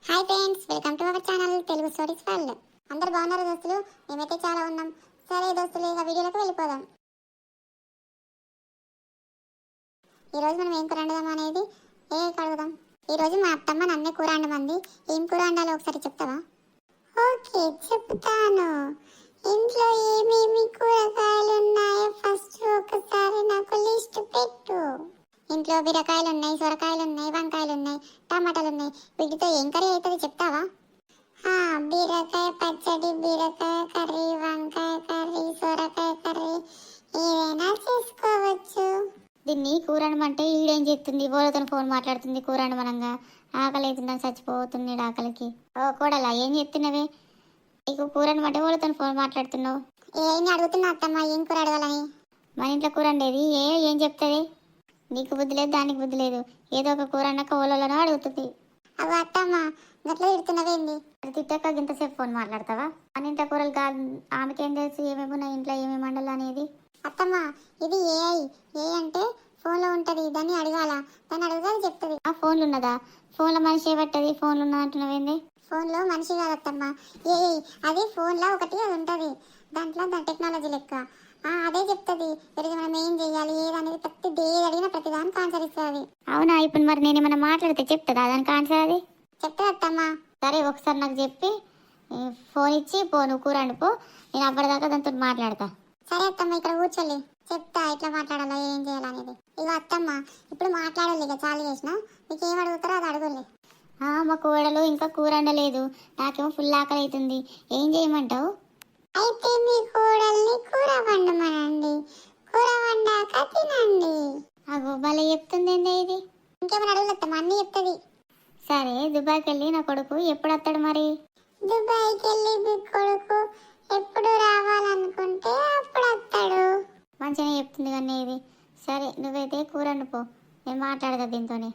Hi friends, welcome to our channel Telugu stories world. అందరు బాగున్నారు దోస్తులు? మేమైతే చాలా ఉన్నాం. సరే దోస్తులు, ఇక వీడియోలోకి వెళ్ళిపోదాం. ఈ రోజు మనం ఏం కూర వండుదాం అనేది కడుగుదాం. ఈ రోజు మా అత్తమ్మ నన్నే కూర వండమంది. ఏం కూర వండాలో ఒకసారి చెప్తావా? ఓకే, చెప్తాను. ఇంట్లో ఏమేమి కూరగాయలు ఉన్నాయో ఫస్ట్ ఒకసారి నాకు లిస్ట్ పెట్టు. ఇంట్లో బీరకాయలు ఉన్నాయి, సొరకాయలు ఉన్నాయి, వంకాయలు ఉన్నాయి, టమాటాలు ఉన్నాయి. వీటితో ఏం కర్రీ అవుతుంది చెప్తావా? బీరకాయ పచ్చడి, బీరకాయ కర్రీ, వంకాయ కర్రీ, సొరకాయ కర్రీ ఏదైనా చేసుకోవచ్చు. దీన్ని కూర అనమంటే ఈడేం చెప్తుంది? ఓలతో ఫోన్ మాట్లాడుతుంది. కూర అనమనంగా ఆకలి అవుతుందని చచ్చిపోతుంది ఆకలికి. ఓ కోడలా, ఏం చెప్తున్నావే? నీకు కూర అనమంటే ఓలతో ఫోన్ మాట్లాడుతున్నావు. ఏం అడుగుతున్నా అత్తమ్మ? ఏం కూర అడగాలని? మన ఇంట్లో కూర అండేది ఏం చెప్తుంది? నీకు బుద్ధి లేదు, దానికి బుద్ధి లేదు. ఏదో ఒక కూర అన్నాక ఓలోనో అడుగుతుంది. అవి అత్తమ్మ గట్లా తిడుతున్నవేంది? తిట్టాక ఇంతసేపు ఫోన్ మాట్లాడతావా? మన ఇంట్లో కూరలు కాదు, ఆమెకేం తెలుసు ఏమేమి ఉన్నాయి ఇంట్లో, ఏమేమి వండాలి అనేది? అత్తమ్మ, ఇది ఏ అంటే ఫోన్లో ఉంటుంది, దాన్ని అడగాల. దాన్ని అడగదని చెప్తుంది. ఆ ఫోన్లు ఉన్నదా? ఫోన్లో మనిషి ఏబట్టది? ఫోన్లు ఉన్నా అంటున్నావేంది? ఫోన్లో మనిషి కాదత్తమ్మ, అది ఫోన్లో ఒకటి అది ఉంటుంది. దాంట్లో దాని టెక్నాలజీ లెక్క అదే చెప్తుంది. పెరిగి మనం ఏం చెయ్యాలి ఏదనేది ప్రతి అడిగిన ప్రతి దానికి ఆన్సర్ ఇస్తుంది. అవునా? ఇప్పుడు మరి నేను ఏమైనా మాట్లాడితే చెప్తుందా దానికి ఆన్సర్? అది చెప్తుంది అత్తమ్మ. సరే, ఒకసారి నాకు చెప్పి ఫోన్ ఇచ్చి నువ్వు కూర అండిపో. నేను అప్పటిదాకా దాంతో మాట్లాడతా. సరే అత్తమ్మ, ఇక్కడ కూర్చోలే చెప్తా ఎట్లా మాట్లాడాలో ఏం చేయాలనేది. ఇక అత్తమ్మ, ఇప్పుడు మాట్లాడాలి. ఇక చాలు చేసిన, మీకు ఏం అడుగుతారో అది అడగలే. మా కూడలు ఇంకా కూర వండలేదు. నాకేమో ఫుల్ ఆకలి అవుతుంది. ఏం చేయమంటావు? అయితే మీ కూడల్ని కూర వండమనండి, కూర వండాక తినండి. అగో భలే చెప్తుంది ఇది. ఇంకేమైనా అడుగులత్తమ్మ? అన్నీ చెప్తుంది. సరే, దుబాయ్కి వెళ్ళి నా కొడుకు ఎప్పుడు వస్తాడు మరి? దుబాయ్కి వెళ్ళి మీ కొడుకు ఎప్పుడు రావాలనుకుంటే అప్పుడు వస్తాడు. మంచిగా చెప్తుంది కానీ ఇది. సరే, నువ్వైతే కూర వండుపో, నేను మాట్లాడదా దీంతోనే.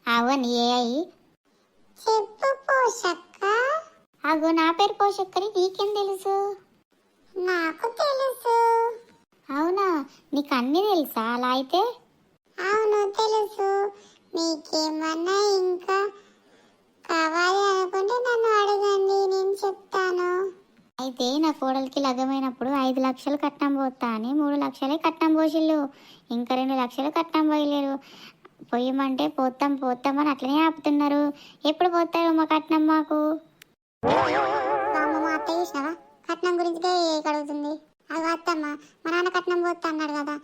అవని చెప్పు పోషక్క. అగో నా పేరు పోషక్కని నీకేం తెలుసు? నాకు తెలుసు. అవునా? నీకు అన్నీ తెలుసా? అలా అయితే అవును తెలుసు. మీకేమన్నా ఇంకా కావాలి అనుకుంటే నన్ను అడగండి, నేను చెప్తాను. అయితే నా కోడలికి లగ్గమైనప్పుడు 5 లక్షలు కట్నం పోతా అని 3 లక్షలే కట్నం పోసిళ్ళు. ఇంకా 2 లక్షలు కట్నం పోయలేరు. పోయమంటే పోతామని అట్లనే ఆపుతున్నారు. ఎప్పుడు పోతారు మా కట్నం మాకు? మా అత్త చూసినావా కట్నం గురించి కడుగుతుంది. అది అత్తమ్మ, మా నాన్న కట్నం పోతా అన్నాడు కదా,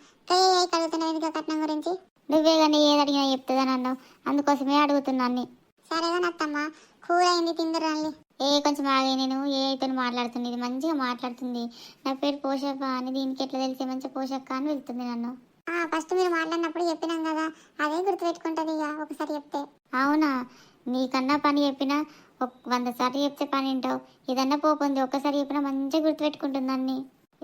కడుగుతున్నావు కట్నం గురించి. నువ్వే కానీ ఏది అడిగినా చెప్తుందని అన్నావు, అందుకోసమే అడుగుతున్నాను. సరే కానీ అత్తమ్మ, కూర అయింది, తిందరండి. కొంచెం ఆగే, నేను అయితే మాట్లాడుతుంది. ఇది మంచిగా మాట్లాడుతుంది. నా పేరు పోషక్క అని దీనికి ఎట్లా తెలిసే మంచిగా పోషక్క అని వెళ్తుంది నన్ను. ఫస్ట్ మీరు మాట్లాడినప్పుడు చెప్పినాం కదా, అదే గుర్తుపెట్టుకుంటుంది ఇక ఒకసారి చెప్తే. అవునా? నీకన్నా పని చెప్పినా 100 సార్లు చెప్తే పని వింటావు. ఇదన్నా పోతుంది, ఒక్కసారి చెప్పినా మంచిగా గుర్తుపెట్టుకుంటుంది అన్ని.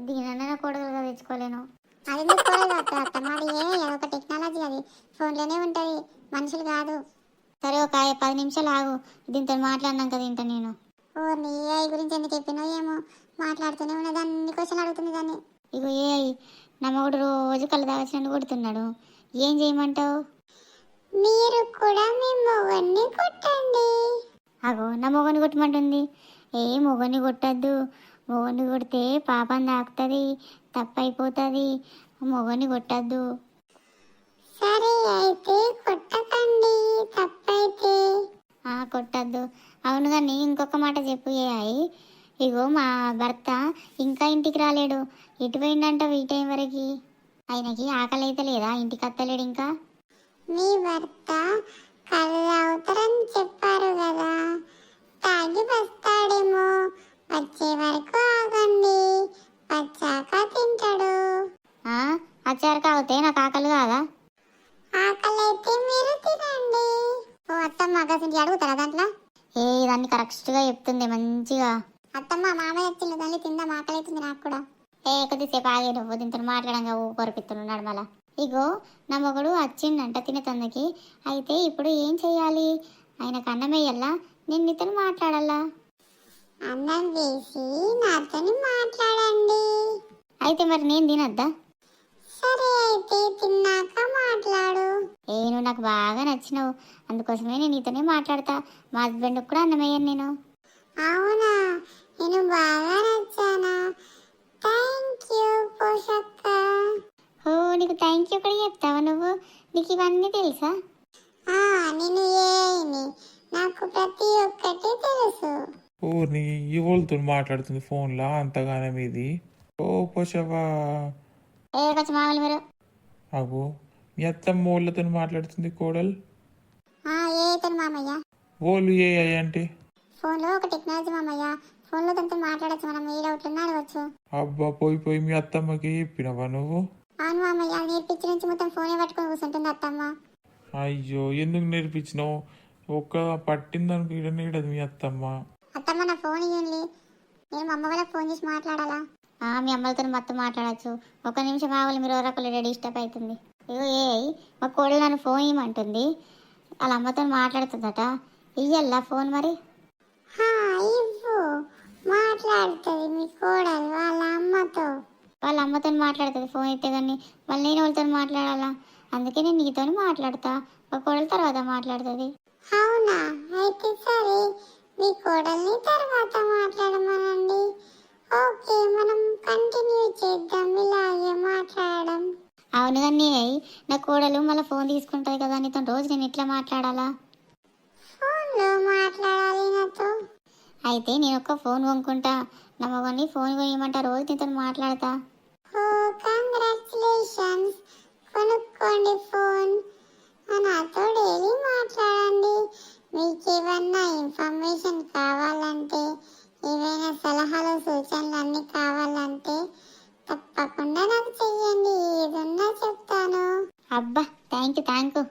దీనన్నా కొడుకులుగా తెచ్చుకోలేను. అది నీకు కూడదు అత్తమ్మ, అది అదొక టెక్నాలజీ, అది ఫోన్లోనే ఉంటుంది, మనుషులు కాదు. సరే, ఒక 10 నిమిషాలు ఆగు, దీంతో మాట్లాడినాక తింటా నేను. నీ ఏఐ గురించి ఎందుకు చెప్పినో ఏమో, మాట్లాడుతూనే ఉన్నది, అన్ని క్వశ్చన్లు అడుగుతుంది దాన్ని. ఇగో ఏఐ, నా మొగుడు రోజు కళ్ళు దాచినట్టు కొడుతున్నాడు. ఏం చేయమంటావు? మీరు కూడా మీ మొగన్ని కొట్టండి. అగో నా మొగని కొట్టమంటుంది. మొగని కొట్టద్దు, మొగని కొడితే పాపం తాకుతుంది, తప్పైపోతుంది. మొగని కొట్టద్దు. సరే అయితే కొట్టకండి, తప్పైతే. కొట్టద్దు. అవును కానీ ఇంకొక మాట చెప్పు ఏఐ. ఇగో మా భర్త ఇంకా ఇంటికి రాలేడు, ఇటు పోయిందంటావు ఈ టైం వరకు. ఆయనకి ఆకలి అయితే లేదా? ఇంటికి అత్తలేడు ఇంకా. మీ భర్త కళ్ళు అవుతారని చెప్పారు కదా, తాగి వస్తాడేమో, వచ్చే వరకు ఆగండి, వచ్చాక తింటాడు. వచ్చాక ఆగితే నాకు ఆకలి కాదా? ఆకలి అయితే మీరు తినండి. అత్తమ్మ గసింటి అడుగుతారా దాంట్లో? దాన్ని కరెక్ట్గా చెప్తుంది మంచిగా. అత్తమ్మ మామయ్య వచ్చింది, దాన్ని తిందాం, ఆకలి అవుతుంది నాకు కూడా. కొద్దిసేపు ఆగే, నువ్వు దీంతో మాట్లాడంగా కొరిపిస్తున్నాడు మళ్ళా. ఇగో నా మొగుడు వచ్చిండంట తినతందుకి. అయితే ఇప్పుడు ఏం చెయ్యాలి? ఆయనకు అన్నం వేయాలా, నేను నీతో మాట్లాడాలా? అన్నం వేసి నాతో మాట్లాడండి. అయితే మరి నేను తినద్దా? సరే అయితే తిన్నాక మాట్లాడు. నువ్వు నాకు బాగా నచ్చినావు, అందుకోసమే నేను నీతోనే మాట్లాడతా. మా హస్బెండ్ కూడా అన్నమయ్యాను నేను. అవునా, నేను బాగా నచ్చానా? Thank you పోషక్క. నీకు థ్యాంక్ యూ కూడా చెప్తావా నువ్వు? నీకు ఇవన్నీ తెలుసా? నేను ఏని, నాకు ప్రతి ఒక్కటి తెలుసు. నీ ఇవోళ్ళతో మాట్లాడుతుంది ఫోన్లా అంతగానం ఇది. ఓ పోషవా. కొంచెం మామూలు మీరు. అగో మీ అత్తమ్మ వాళ్ళతో మాట్లాడుతుంది కోడలు. ఏ మామయ్య? ఓళ్ళు ఏ అంటే ఫోన్లో ఒక టెక్నాలజీ మామయ్య, ఫోన్లో తనతో మాట్లాడచ్చు, మనం ఏ డౌట్లున్నా అడగచ్చు. అబ్బా పోయి మీ అత్తమ్మకి చెప్పినవా నువ్వు? అవును మామయ్య, నేర్పించి నుంచి మొత్తం ఫోనే పట్టుకొని కూర్చుంటుంది అత్తమ్మ. అయ్యో ఎందుకు నేర్పించినావు? ఒక్క పట్టిందనుకు ఇడనేడదు మీ అత్తమ్మ. అత్తమ్మ నా ఫోన్ ఇవ్వండి, నేను మా అమ్మ వాళ్ళకి ఫోన్ చేసి మాట్లాడాలా? మీ అమ్మలతో మొత్తం మాట్లాడచ్చు. ఒక నిమిషం ఆవులు మీరు ఎవరొకరు డిస్టర్బ్ అవుతుంది. మా కోడలు నన్ను ఫోన్ ఇవ్వమంటుంది, వాళ్ళ అమ్మతో మాట్లాడుతుందట. ఇయ్యల్లా ఫోన్ మరి? ఇవ్వు, మాట్లాడుతుంది మీ కోడలు వాళ్ళ అమ్మతో. వాళ్ళ అమ్మతో మాట్లాడుతుంది ఫోన్ ఇస్తే, కానీ మళ్ళీ నేను వాళ్ళతో మాట్లాడాలా? అందుకే నేను నీతో మాట్లాడతా, మా కోడలు తర్వాత మాట్లాడుతుంది. అవునా, అయితే సరే, మీ కోడల్ని తర్వాత మాట్లాడమనండి. ఓకే, మనం కంటిన్యూ చేద్దాం ఇలాగే మాట్లాడడం. అవును కానీ నా కోడలు మళ్ళీ ఫోన్ తీసుకుంటుంది కదా, నీతో రోజు నేను ఎట్లా మాట్లాడాలా? ఫోన్లో మాట్లాడాలి నాతో. అయితే నేను ఒక ఫోన్ కొనుక్కుంటా, నా మగని ఫోన్ కొనియమంటా, రోజు నీతో మాట్లాడతా. కంగ్రాచులేషన్స్, కొనుక్కోండి ఫోన్, నాతో డైలీ మాట్లాడండి. మీకు ఏమన్నా ఇన్ఫర్మేషన్ కావాలంటే, ఏవైనా సలహాలు సూచనలు అన్నీ కావాలంటే తప్పకుండా నాకు చెయ్యండి, ఏదన్నా చెప్తాను. అబ్బా థ్యాంక్ యూ.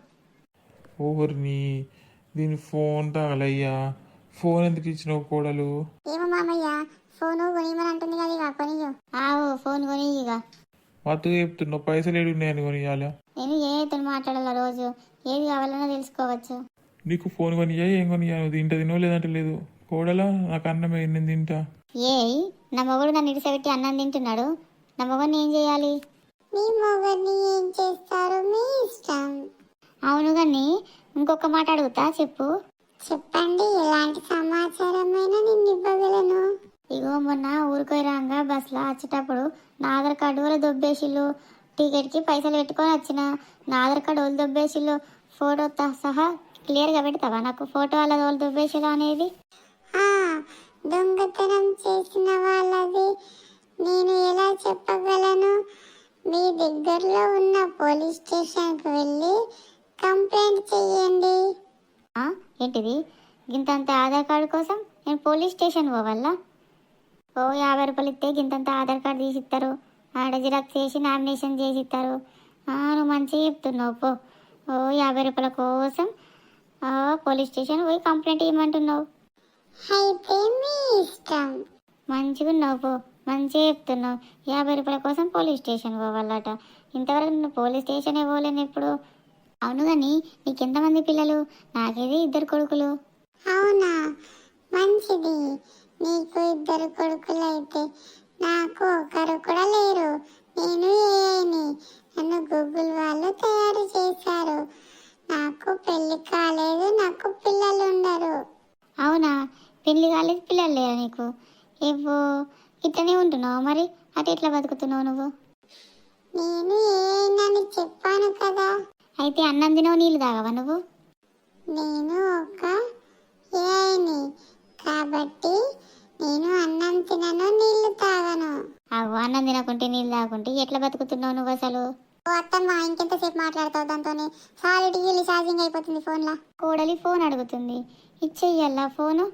ఓర్ని దీని ఫోన్ తాగలయ్యా. ఫోన్ ఎందుకు ఇచ్చినావు కోడలు? ఏమో మామయ్య, ఫోను కొనిమని అంటుంది కదా, ఇక కొనియు. ఫోన్ కొని ఇక మత్తు చెప్తున్నావు, పైసలు ఏడున్నాయని కొనియాలా? నేను ఏతో మాట్లాడాలా, రోజు ఏది కావాలన్నా తెలుసుకోవచ్చు. నీకు ఫోన్ కొనియా ఏం కొనియా? నువ్వు తింటా తినో లేదంటే లేదు. కోడలా నాకు అన్నమే నేను తింటా. నా మొగుడు నన్ను ఇడిసబెట్టి అన్నం తింటున్నాడు, నా మొగుడిని ఏం చేయాలి? మీ మొగని ఏం చేస్తారు మీ ఇష్టం. అవును కానీ ఇంకొక మాట అడుగుతా, చెప్పు. చెప్పండి, ఎలాంటి సమాచారమైనా నేను ఇవ్వగలను. ఇగో మొన్న ఊరికోయి రాగా బస్సులో వచ్చేటప్పుడు నా ఆధార్ కార్డు వాళ్ళు దొబ్బేసిళ్ళు, టికెట్కి పైసలు పెట్టుకొని వచ్చిన, నా ఆధార్ కార్డు వాళ్ళు దొబ్బేసిళ్ళు, ఫోటోతో సహా క్లియర్గా పెడతావా నాకు, ఫోటో వాళ్ళ వాళ్ళు దొబ్బేసిళ్ళు అనేది? దొంగతనం చేసిన వాళ్ళది నేను ఎలా చెప్పగలను? మీ దగ్గరలో ఉన్న పోలీస్ స్టేషన్కి వెళ్ళి కంప్లైంట్ చెయ్యండి. ఏంటిది, గింతంత ఆధార్ కార్డు కోసం నేను పోలీస్ స్టేషన్ పోవాలా? 50 రూపాయలు ఇస్తే గింతంత ఆధార్ కార్డు తీసిస్తారు, ఆడ జిరాక్స్ చేసి నామినేషన్ చేసి ఇస్తారు. నువ్వు మంచిగా చెప్తున్నావు పో. 50 రూపాయల కోసం పోలీస్ స్టేషన్ పోయి కంప్లైంట్ ఇవ్వమంటున్నావు. అయితే మీ ఇష్టం. మంచిగా ఉన్నావు పో, మంచిగా చెప్తున్నావు. 50 రూపాయల కోసం పోలీస్ స్టేషన్ పోవాలట. ఇంతవరకు నేను పోలీస్ స్టేషనే పోలేను ఎప్పుడు. అవును కానీ నీకెంతమంది పిల్లలు? నాకేది 2 కొడుకులు. అవునా, మంచిది. నీకు 2 కొడుకులైతే నాకు ఒకరు కూడా లేరు. నేను ఏని, నన్ను గూగుల్ వాళ్ళు తయారు చేశారు. నాకు పెళ్లి కాలేదు, నాకు పిల్లలు ఉండరు. అవునా, పెళ్లి కాలేదు, పిల్లలు లేరా నీకు? ఏవో ఇట్లనే ఉంటున్నావు మరి, అటు ఎట్లా బతుకుతున్నావు నువ్వు? నేను ఏనని చెప్పాను కదా. అయితే అన్నం తినవు, నీళ్ళు తాగవా నువ్వు? నేను ఒక ఏని కాబట్టి నేను అన్నం తినను, నీళ్లు తాగను. అన్నం తినకుంటే నీళ్ళు తాగుకుంటే ఎట్లా బతుకుతున్నావు నువ్వు అసలు? అత్తమ్మ, ఇంకెంతసేపు మాట్లాడతావు దాంతో? సాలిడ్ గిల్లి ఛార్జింగ్ అయిపోతుంది ఫోన్లో. కోడలి ఫోన్ అడుగుతుంది, ఇచ్చేయ్యల్లా ఫోను?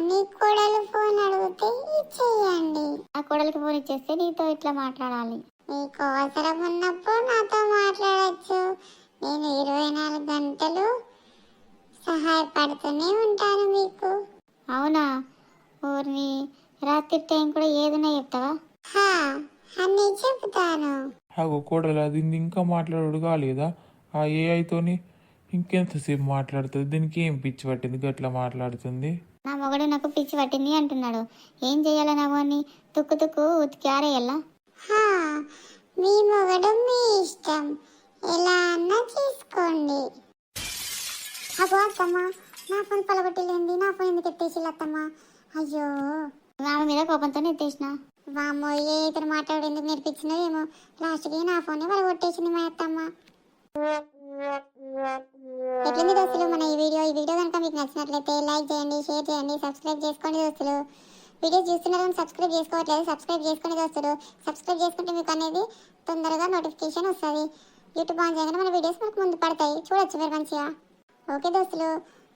నీ కోడలు ఫోన్ అడిగితే ఇచ్చేయండి. ఆ కోడలికి ఫోన్ ఇచ్చేస్తే నీతో ఇట్లా మాట్లాడాలి. మీకు అవసరం ఉన్నప్పుడు నాతో మాట్లాడచ్చు. నేను 24 గంటలు సహాయపడుతూనే ఉంటాను మీకు. అవునా? ఊరిని రాత్రి టైం కూడా ఏదైనా చెప్తావా? అన్నీ చెప్తాను. కోడలు దీన్ని ఇంకా మాట్లాడు కాలేదా? ఆ ఏఐతోని ఇంకెంతసేపు మాట్లాడుతుంది? దీనికి ఏం పిచ్చి పట్టింది గట్లా మాట్లాడుతుంది? నా మొగడు నాకు పిచ్చి పట్టింది అంటున్నాడు. ఏం చెయ్యాలి? నా వాడిని తుక్కు తుక్కు ఉతికి ఆరేయాలా? మీ మొగడు మీ ఇష్టం, ఎలా అన్నా చేసుకోండి. అబ్బో అత్తమ్మ, నా ఫోన్ పలగొట్టిలేంది, నా ఫోన్ ఎందుకు ఎత్తేసిల్లు అత్తమ్మ? అయ్యో ఆమె మీద కోపంతోనే ఎత్తేసిన. వామ్మో, ఏ ఇతను మాట్లాడు ఎందుకు నేర్పించినో ఏమో, లాస్ట్కి నా ఫోన్ పలగొట్టేసింది మా అత్తమ్మ. ఎట్లుంది దోస్తులు మన ఈ వీడియో కనుక మీకు నచ్చినట్లయితే లైక్ చేయండి, షేర్ చేయండి, సబ్స్క్రైబ్ చేసుకోండి దోస్తులు. వీడియో చూస్తున్నారని సబ్స్క్రైబ్ చేసుకోవట్లేదు, సబ్స్క్రైబ్ చేసుకోండి దోస్తులు. సబ్స్క్రైబ్ చేసుకుంటే మీకు అనేది తొందరగా నోటిఫికేషన్ వస్తుంది. యూట్యూబ్ ఆన్ చేయగానే మన వీడియోస్ మనకు ముందు పడతాయి, చూడొచ్చు మీరు మంచిగా. ఓకే దోస్తులు,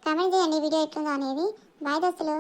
కామెంట్ చేయండి వీడియో ఎట్లుందో అనేది. బాయ్ దోస్తులు.